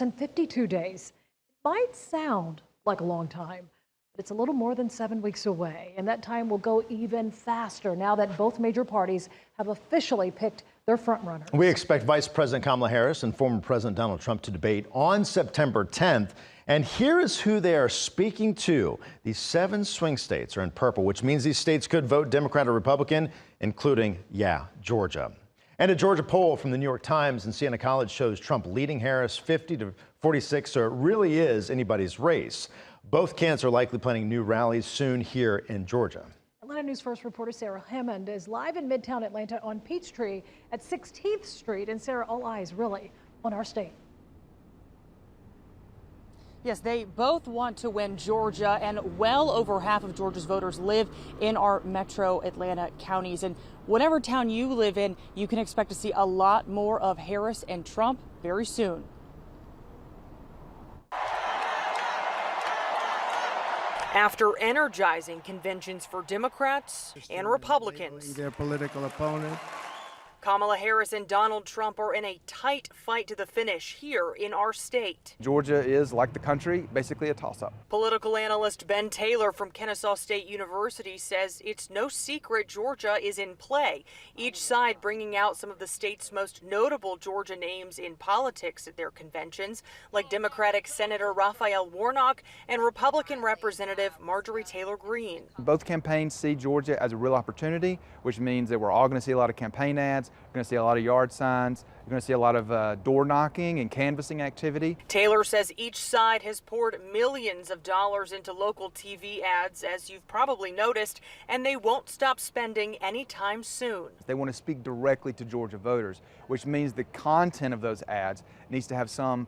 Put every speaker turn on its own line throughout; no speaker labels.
In 52 days. It might sound like a long time, but it's a little more than 7 weeks away, and that time will go even faster now that both major parties have officially picked their frontrunners.
We expect Vice President Kamala Harris and former President Donald Trump to debate on September 10th. And here is who they are speaking to. These 7 swing states are in purple, which means these states could vote Democrat or Republican, including, Georgia. And a Georgia poll from the New York Times and Siena College shows Trump leading Harris 50-46, so it really is anybody's race. Both candidates are likely planning new rallies soon here in Georgia.
Atlanta News First reporter Sarah Hammond is live in Midtown Atlanta on Peachtree at 16th Street. And Sarah, all eyes really on our state.
Yes, they both want to win Georgia, and well over half of Georgia's voters live in our metro Atlanta counties. And whatever town you live in, you can expect to see a lot more of Harris and Trump very soon. After energizing conventions for Democrats and Republicans,
their political opponent,
Kamala Harris and Donald Trump are in a tight fight to the finish here in our state.
Georgia is, like the country, basically a toss-up.
Political analyst Ben Taylor from Kennesaw State University says it's no secret Georgia is in play, each side bringing out some of the state's most notable Georgia names in politics at their conventions, like Democratic Senator Raphael Warnock and Republican Representative Marjorie Taylor Greene.
Both campaigns see Georgia as a real opportunity, which means that we're all going to see a lot of campaign ads. You're going to see a lot of yard signs. You're going to see a lot of door knocking and canvassing activity.
Taylor says each side has poured millions of dollars into local TV ads, as you've probably noticed, and they won't stop spending anytime soon.
They want to speak directly to Georgia voters, which means the content of those ads needs to have some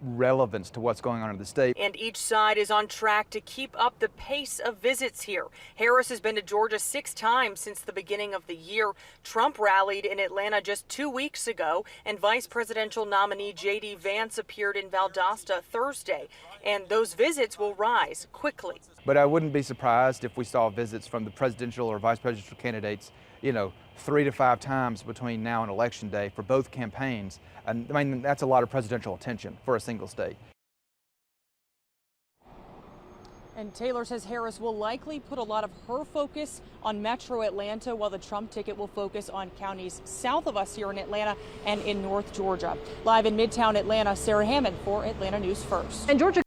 relevance to what's going on in the state.
And each side is on track to keep up the pace of visits here. Harris has been to Georgia 6 times since the beginning of the year. Trump rallied in Atlanta just 2 weeks ago, and vice presidential nominee J.D. Vance appeared in Valdosta Thursday. And those visits will rise quickly.
But I wouldn't be surprised if we saw visits from the presidential or vice presidential candidates, 3 to 5 times between now and Election Day for both campaigns. And I mean, that's a lot of presidential attention for a single state.
And Taylor says Harris will likely put a lot of her focus on Metro Atlanta, while the Trump ticket will focus on counties south of us here in Atlanta and in North Georgia. Live in Midtown Atlanta, Sarah Hammond for Atlanta News First.
And Georgia